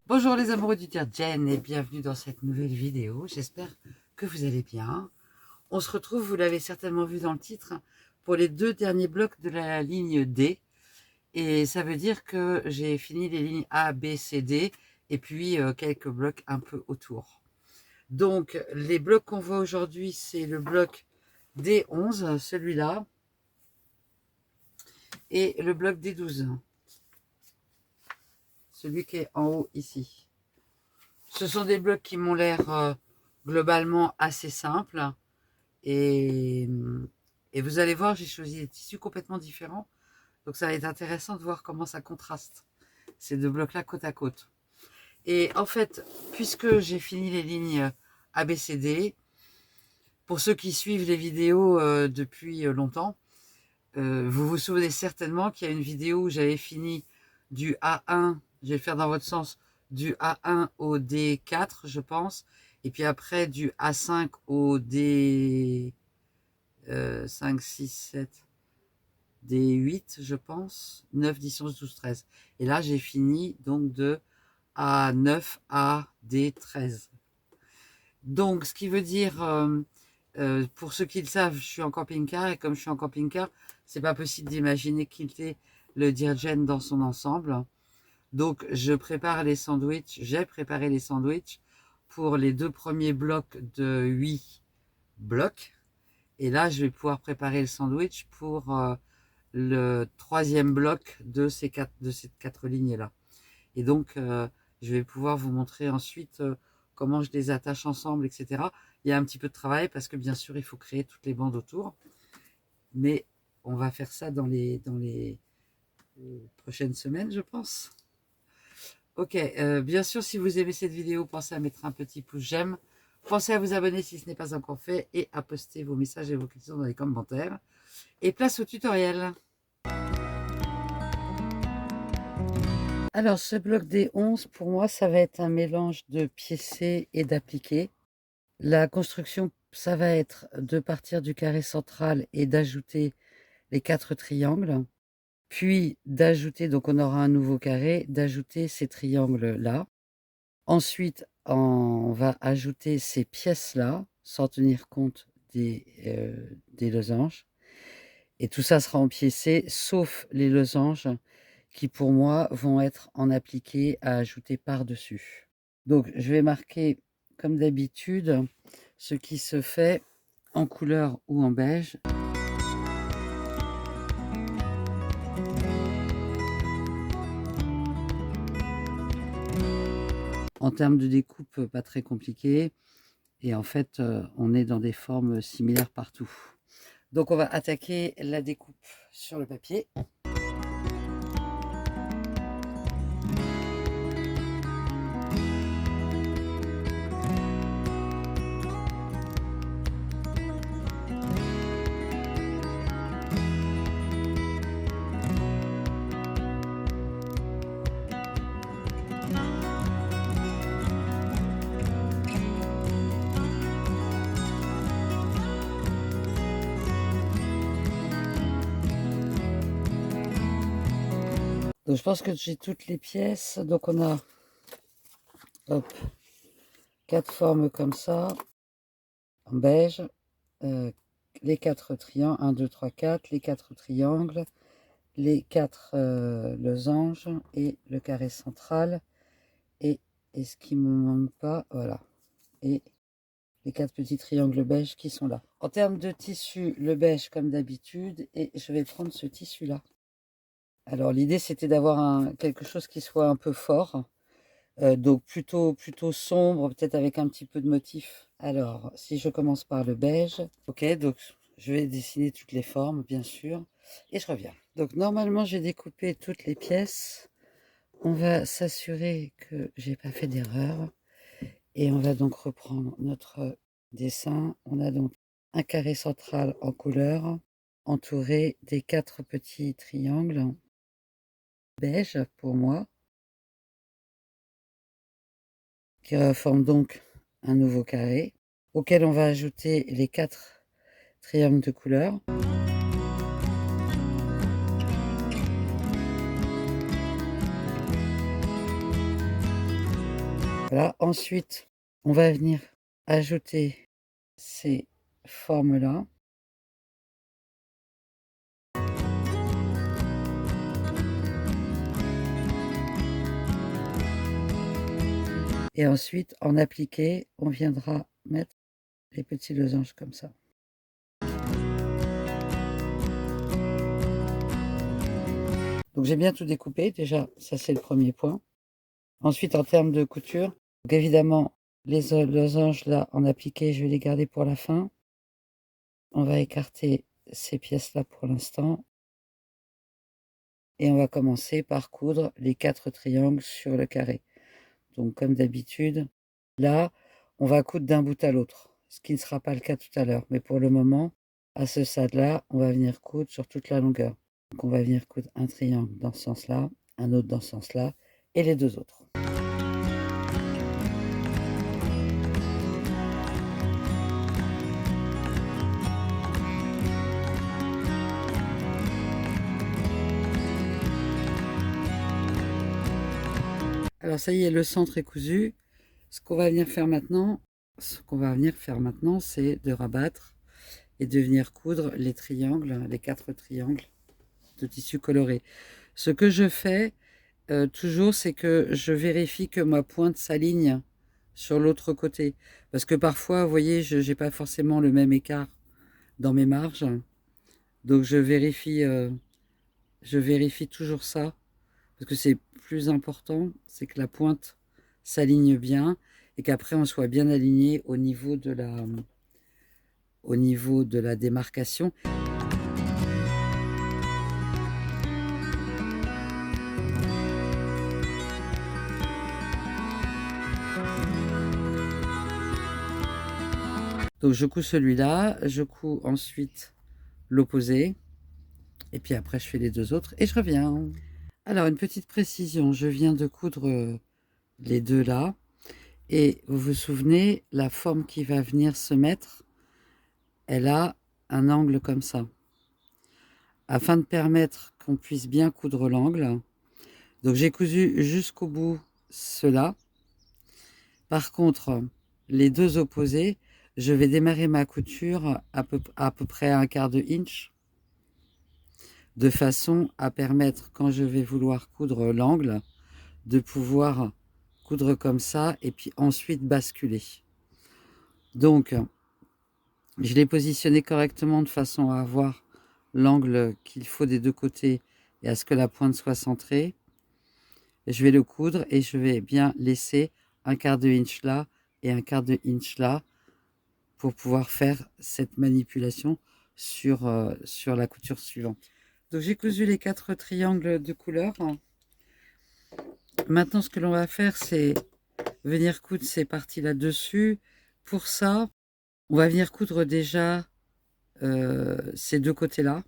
Bonjour les amoureux du Jen et bienvenue dans cette nouvelle vidéo. J'espère que vous allez bien. On se retrouve, vous l'avez certainement vu dans le titre, pour les deux derniers blocs de la ligne D. Et ça veut dire que j'ai fini les lignes A, B, C, D et puis quelques blocs un peu autour. Donc les blocs qu'on voit aujourd'hui, c'est le bloc D11, celui-là, et le bloc D12, celui qui est en haut ici. Ce sont des blocs qui m'ont l'air globalement assez simples. Et vous allez voir, j'ai choisi des tissus complètement différents. Donc ça va être intéressant de voir comment ça contraste, ces deux blocs-là côte à côte. Et en fait, puisque j'ai fini les lignes ABCD, pour ceux qui suivent les vidéos depuis longtemps, vous vous souvenez certainement qu'il y a une vidéo où j'avais fini du A1, je vais le faire dans votre sens, du A1 au D4, je pense, et puis après du A5 au D5, 6, 7, D8, je pense, 9, 10, 11, 12, 13. Et là, j'ai fini donc de A9 à D13. Donc, ce qui veut dire, pour ceux qui le savent, je suis en camping-car, et comme je suis en camping-car, c'est pas possible d'imaginer quilter le Dirgen dans son ensemble. Donc, je prépare les sandwichs, j'ai préparé les sandwichs pour les deux premiers blocs de 8 blocs. Et là, je vais pouvoir préparer le sandwich pour le troisième bloc de ces quatre lignes-là. Et donc, je vais pouvoir vous montrer ensuite comment je les attache ensemble, etc. Il y a un petit peu de travail parce que bien sûr, il faut créer toutes les bandes autour. Mais on va faire ça dans les prochaines semaines, je pense. Ok, bien sûr, si vous aimez cette vidéo, pensez à mettre un petit pouce j'aime. Pensez à vous abonner si ce n'est pas encore fait et à poster vos messages et vos questions dans les commentaires. Et place au tutoriel. Alors, ce bloc D11, pour moi, ça va être un mélange de piécé et d'appliqué. La construction, ça va être de partir du carré central et d'ajouter les 4 triangles. Puis d'ajouter, donc on aura un nouveau carré, d'ajouter ces triangles-là. Ensuite, on va ajouter ces pièces-là, sans tenir compte des losanges. Et tout ça sera en piécé, sauf les losanges qui, pour moi, vont être en appliqué à ajouter par-dessus. Donc, je vais marquer, comme d'habitude, ce qui se fait en couleur ou en beige. En termes de découpe, pas très compliqué. Et en fait, on est dans des formes similaires partout. Donc, on va attaquer la découpe sur le papier. Donc je pense que j'ai toutes les pièces. Donc on a 4 formes comme ça, en beige, les 4 triangles, 1, 2, 3, 4, les 4 triangles, les 4 losanges et le carré central. Et ce qui ne me manque pas, voilà. Et les 4 petits triangles beige qui sont là. En termes de tissu, le beige comme d'habitude, et je vais prendre ce tissu-là. Alors l'idée c'était d'avoir quelque chose qui soit un peu fort, donc plutôt sombre, peut-être avec un petit peu de motif. Alors si je commence par le beige, ok, donc je vais dessiner toutes les formes bien sûr, et je reviens. Donc normalement j'ai découpé toutes les pièces, on va s'assurer que j'ai pas fait d'erreur, et on va donc reprendre notre dessin. On a donc un carré central en couleur, entouré des 4 petits triangles beige pour moi, qui forme donc un nouveau carré, auquel on va ajouter les 4 triangles de couleur. Voilà, ensuite, on va venir ajouter ces formes-là. Et ensuite, en appliqué, on viendra mettre les petits losanges comme ça. Donc j'ai bien tout découpé, déjà, ça c'est le premier point. Ensuite, en termes de couture, donc évidemment, les losanges là en appliqué, je vais les garder pour la fin. On va écarter ces pièces-là pour l'instant. Et on va commencer par coudre les 4 triangles sur le carré. Donc comme d'habitude, là, on va coudre d'un bout à l'autre, ce qui ne sera pas le cas tout à l'heure. Mais pour le moment, à ce stade-là, on va venir coudre sur toute la longueur. Donc on va venir coudre un triangle dans ce sens-là, un autre dans ce sens-là, et les deux autres. Alors ça y est, le centre est cousu. Ce qu'on va venir faire maintenant, c'est de rabattre et de venir coudre les triangles, les 4 triangles de tissu coloré. Ce que je fais toujours, c'est que je vérifie que ma pointe s'aligne sur l'autre côté. Parce que parfois, vous voyez, je n'ai pas forcément le même écart dans mes marges. Donc je vérifie toujours ça. Parce que c'est plus important, c'est que la pointe s'aligne bien et qu'après on soit bien aligné au niveau de la démarcation. Donc je couds celui-là, je couds ensuite l'opposé, et puis après je fais les deux autres et je reviens. Alors une petite précision, je viens de coudre les deux là, et vous vous souvenez, la forme qui va venir se mettre, elle a un angle comme ça. Afin de permettre qu'on puisse bien coudre l'angle, donc j'ai cousu jusqu'au bout cela. Par contre, les deux opposés, je vais démarrer ma couture à peu près à 1/4 inch, de façon à permettre, quand je vais vouloir coudre l'angle, de pouvoir coudre comme ça et puis ensuite basculer. Donc, je l'ai positionné correctement de façon à avoir l'angle qu'il faut des deux côtés et à ce que la pointe soit centrée. Je vais le coudre et je vais bien laisser 1/4 inch là et 1/4 inch là pour pouvoir faire cette manipulation sur la couture suivante. Donc j'ai cousu les 4 triangles de couleur. Maintenant, ce que l'on va faire, c'est venir coudre ces parties là-dessus. Pour ça, on va venir coudre déjà ces deux côtés-là,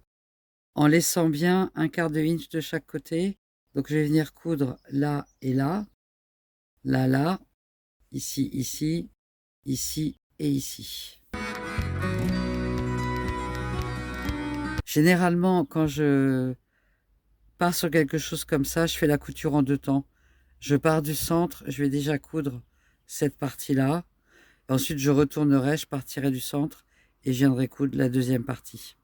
en laissant bien 1/4 inch de chaque côté. Donc je vais venir coudre là et là, là, là, ici, ici, ici et ici. Généralement, quand je pars sur quelque chose comme ça, je fais la couture en 2 temps. Je pars du centre, je vais déjà coudre cette partie-là. Ensuite, je retournerai, je partirai du centre et je viendrai coudre la deuxième partie.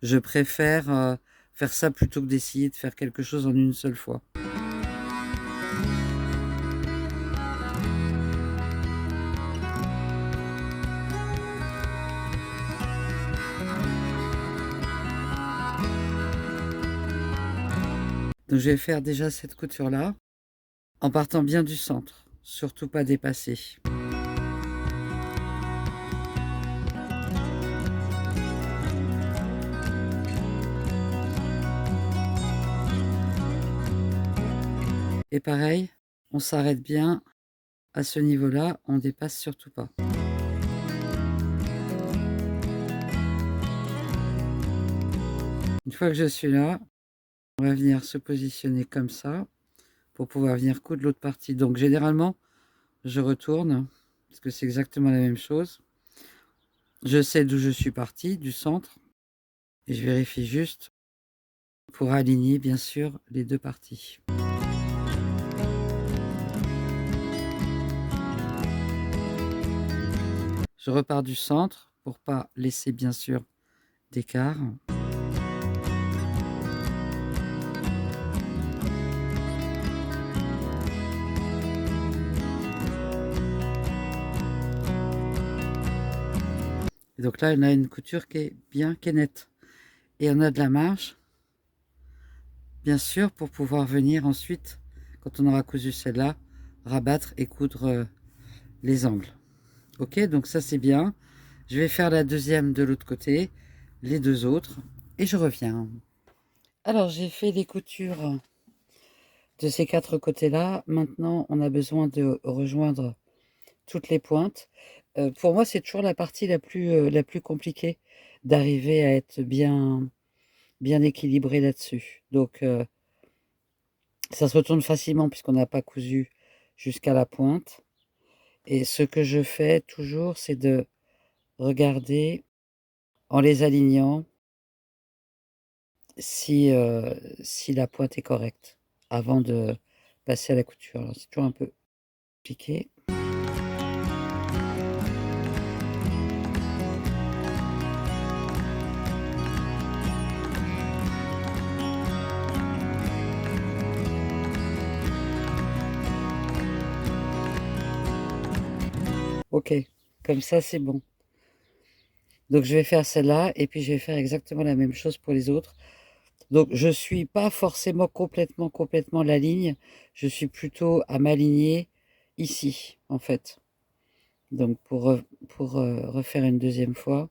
Je préfère faire ça plutôt que d'essayer de faire quelque chose en une seule fois. Donc je vais faire déjà cette couture-là, en partant bien du centre, surtout pas dépasser. Et pareil, on s'arrête bien à ce niveau-là, on dépasse surtout pas. Une fois que je suis là, on va venir se positionner comme ça pour pouvoir venir coudre l'autre partie. Donc généralement, je retourne, parce que c'est exactement la même chose. Je sais d'où je suis partie, du centre, et je vérifie juste pour aligner bien sûr les deux parties. Je repars du centre pour pas laisser bien sûr d'écart. Et donc là, on a une couture qui est bien, qui est nette. Et on a de la marge, bien sûr, pour pouvoir venir ensuite, quand on aura cousu celle-là, rabattre et coudre les angles. Ok, donc ça c'est bien. Je vais faire la deuxième de l'autre côté, les deux autres, et je reviens. Alors j'ai fait les coutures de ces quatre côtés-là. Maintenant, on a besoin de rejoindre toutes les pointes. Pour moi, c'est toujours la partie la plus compliquée d'arriver à être bien équilibré là-dessus. Donc, ça se retourne facilement puisqu'on n'a pas cousu jusqu'à la pointe. Et ce que je fais toujours, c'est de regarder en les alignant si la pointe est correcte avant de passer à la couture. Alors, c'est toujours un peu compliqué. Ok, comme ça c'est bon. Donc je vais faire celle-là et puis je vais faire exactement la même chose pour les autres. Donc je suis pas forcément complètement la ligne, je suis plutôt à m'aligner ici en fait. Donc pour refaire une deuxième fois,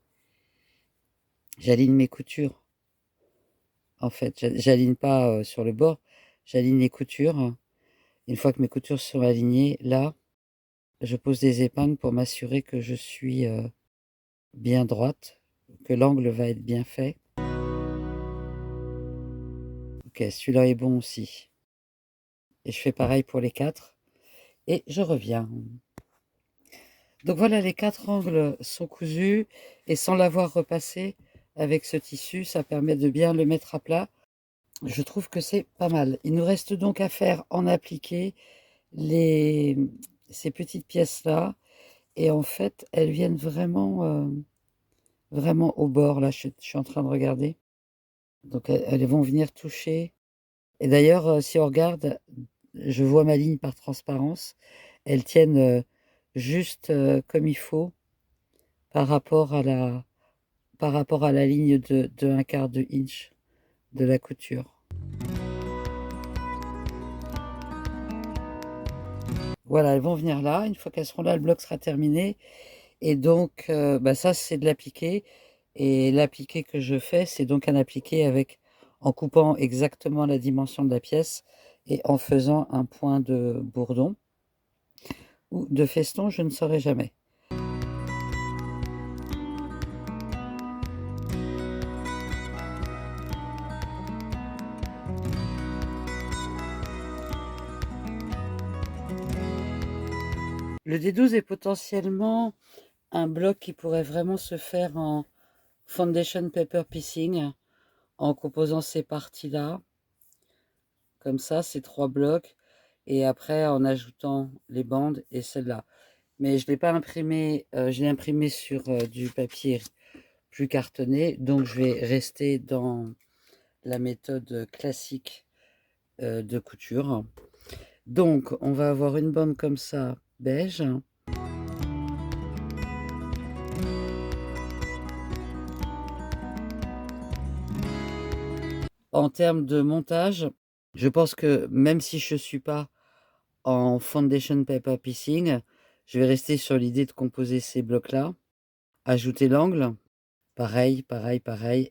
j'aligne mes coutures. En fait, j'aligne pas sur le bord, j'aligne les coutures. Une fois que mes coutures sont alignées, là, je pose des épingles pour m'assurer que je suis bien droite, que l'angle va être bien fait. Ok, celui-là est bon aussi. Et je fais pareil pour les quatre. Et je reviens. Donc voilà, les quatre angles sont cousus. Et sans l'avoir repassé avec ce tissu, ça permet de bien le mettre à plat. Je trouve que c'est pas mal. Il nous reste donc à faire en appliqué ces petites pièces-là. Et en fait, elles viennent vraiment au bord. Là, je suis en train de regarder. Donc elles vont venir toucher. Et d'ailleurs, si on regarde, je vois ma ligne par transparence. Elles tiennent juste comme il faut par rapport à la ligne de 1/4 de inch de la couture. Voilà, elles vont venir là. Une fois qu'elles seront là, le bloc sera terminé. Et donc, ça, c'est de l'appliqué. Et l'appliqué que je fais, c'est donc un appliqué en coupant exactement la dimension de la pièce et en faisant un point de bourdon ou de feston, je ne saurais jamais. Le D12 est potentiellement un bloc qui pourrait vraiment se faire en foundation paper piecing, en composant ces parties-là, comme ça, ces trois blocs, et après en ajoutant les bandes et celle-là. Mais je ne l'ai pas imprimé, je l'ai imprimé sur du papier plus cartonné, donc je vais rester dans la méthode classique de couture. Donc, on va avoir une bande comme ça, beige. En termes de montage, je pense que même si je ne suis pas en foundation paper piecing, je vais rester sur l'idée de composer ces blocs-là, ajouter l'angle, pareil,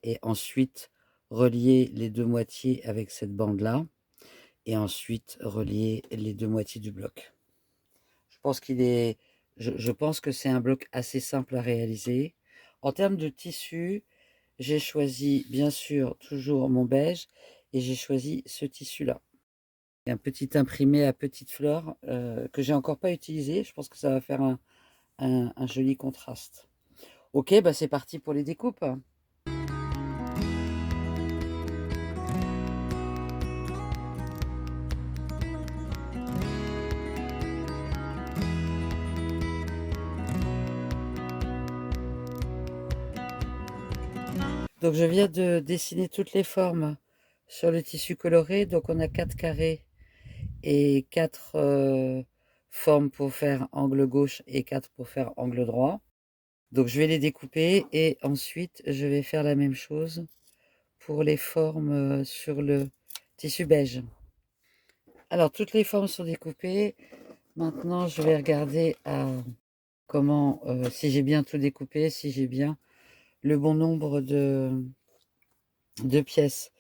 et ensuite relier les deux moitiés avec cette bande-là, et ensuite relier les deux moitiés du bloc. Je pense que c'est un bloc assez simple à réaliser. En termes de tissu, j'ai choisi bien sûr toujours mon beige et j'ai choisi ce tissu-là. Un petit imprimé à petites fleurs que j'ai encore pas utilisé. Je pense que ça va faire un joli contraste. Ok, c'est parti pour les découpes. Donc je viens de dessiner toutes les formes sur le tissu coloré. Donc on a 4 carrés et 4 formes pour faire angle gauche et 4 pour faire angle droit. Donc je vais les découper et ensuite je vais faire la même chose pour les formes sur le tissu beige. Alors toutes les formes sont découpées. Maintenant je vais regarder comment, si j'ai bien tout découpé, si j'ai bien le bon nombre de pièces.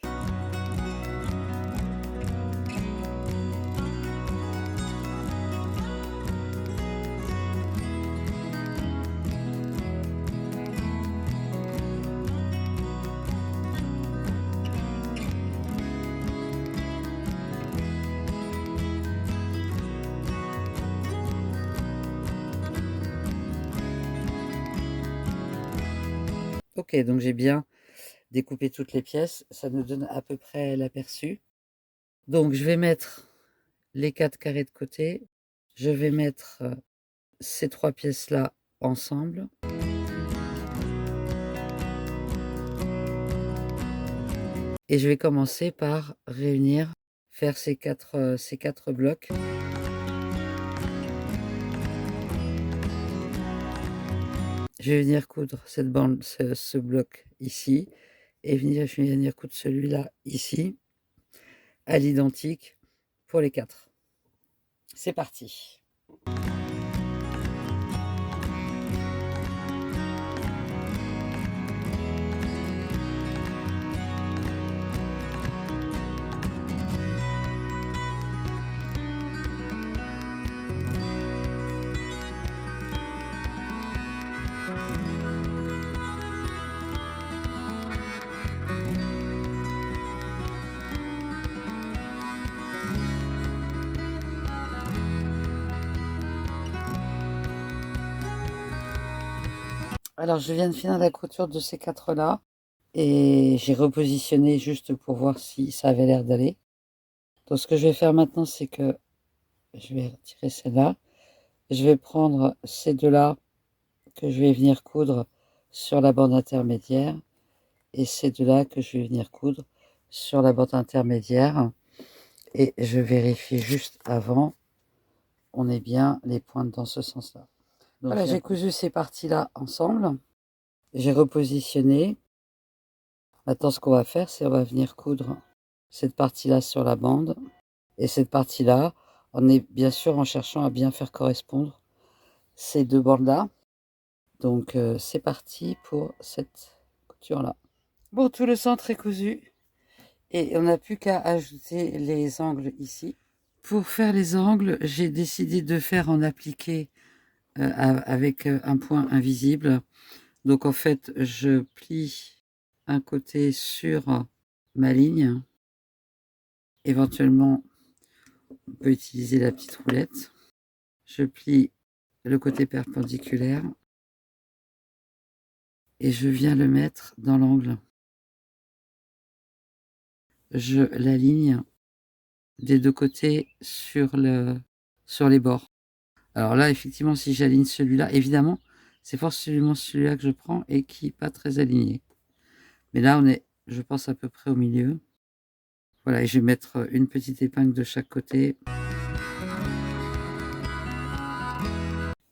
Ok, donc j'ai bien découpé toutes les pièces. Ça nous donne à peu près l'aperçu. Donc je vais mettre les 4 carrés de côté. Je vais mettre ces 3 pièces-là ensemble. Et je vais commencer par réunir, faire ces quatre blocs. Je vais venir coudre cette bande, ce bloc ici, et je vais venir coudre celui-là ici, à l'identique, pour les 4. C'est parti. Alors, je viens de finir la couture de ces 4-là. Et j'ai repositionné juste pour voir si ça avait l'air d'aller. Donc, ce que je vais faire maintenant, c'est que je vais retirer celle-là. Je vais prendre ces deux-là que je vais venir coudre sur la bande intermédiaire. Et ces deux-là que je vais venir coudre sur la bande intermédiaire. Et je vérifie juste avant. On est bien les pointes dans ce sens-là. Voilà, j'ai cousu ces parties-là ensemble. J'ai repositionné. Maintenant, ce qu'on va faire, c'est on va venir coudre cette partie-là sur la bande. Et cette partie-là, on est bien sûr en cherchant à bien faire correspondre ces deux bandes-là. Donc, c'est parti pour cette couture-là. Bon, tout le centre est cousu. Et on n'a plus qu'à ajouter les angles ici. Pour faire les angles, j'ai décidé de faire en appliqué avec un point invisible. Donc en fait, je plie un côté sur ma ligne. Éventuellement, on peut utiliser la petite roulette. Je plie le côté perpendiculaire et je viens le mettre dans l'angle. Je l'aligne des deux côtés sur les bords. Alors là, effectivement, si j'aligne celui-là, évidemment, c'est forcément celui-là que je prends et qui n'est pas très aligné. Mais là, on est, je pense, à peu près au milieu. Voilà, et je vais mettre une petite épingle de chaque côté.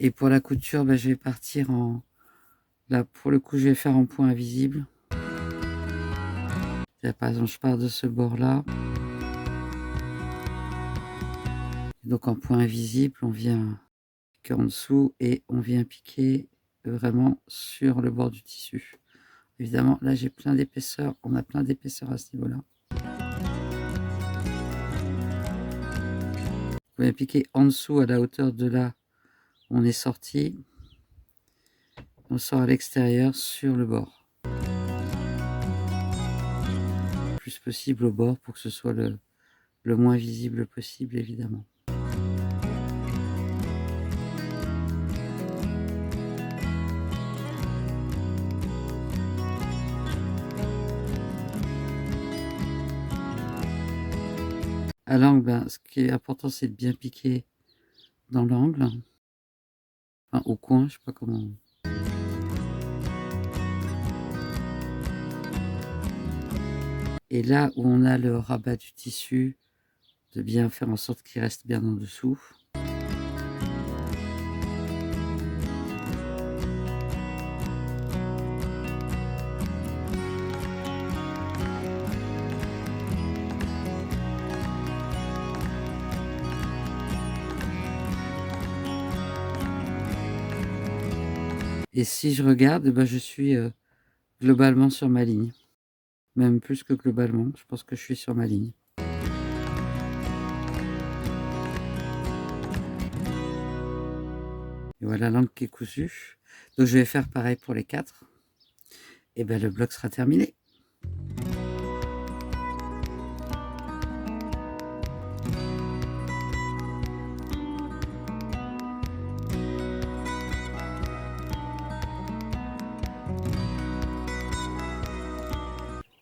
Et pour la couture, je vais partir en... Là, pour le coup, je vais faire en point invisible. Là, par exemple, je pars de ce bord-là. Donc en point invisible, on vient piquer en dessous et on vient piquer vraiment sur le bord du tissu. Évidemment, là, j'ai plein d'épaisseur. On a plein d'épaisseur à ce niveau-là. On vient piquer en dessous à la hauteur de là où on est sorti. On sort à l'extérieur sur le bord. Le plus possible au bord pour que ce soit le moins visible possible, évidemment. À l'angle, ce qui est important, c'est de bien piquer dans l'angle. Enfin, au coin, je sais pas comment... Et là où on a le rabat du tissu, de bien faire en sorte qu'il reste bien en dessous. Et si je regarde, ben je suis globalement sur ma ligne. Même plus que globalement, je pense que je suis sur ma ligne. Et voilà l'angle qui est cousu. Donc je vais faire pareil pour les 4. Et bien le bloc sera terminé.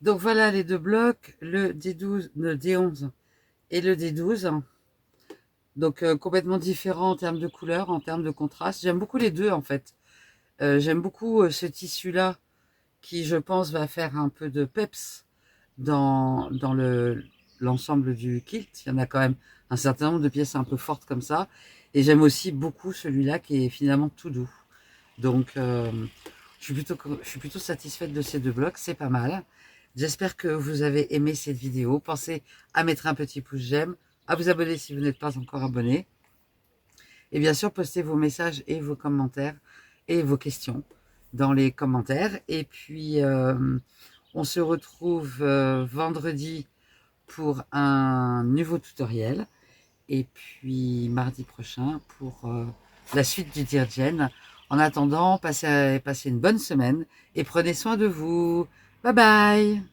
Donc voilà les deux blocs, le D12, le D11 et le D12. Donc complètement différents en termes de couleur, en termes de contraste. J'aime beaucoup les deux en fait. J'aime beaucoup ce tissu-là qui, je pense, va faire un peu de peps dans l'ensemble du kilt. Il y en a quand même un certain nombre de pièces un peu fortes comme ça. Et j'aime aussi beaucoup celui-là qui est finalement tout doux. Donc je suis plutôt satisfaite de ces deux blocs, c'est pas mal. J'espère que vous avez aimé cette vidéo. Pensez à mettre un petit pouce j'aime, à vous abonner si vous n'êtes pas encore abonné. Et bien sûr, postez vos messages et vos commentaires et vos questions dans les commentaires. Et puis, on se retrouve vendredi pour un nouveau tutoriel. Et puis, mardi prochain pour la suite du Dear Jen. En attendant, passez une bonne semaine et prenez soin de vous. Bye bye!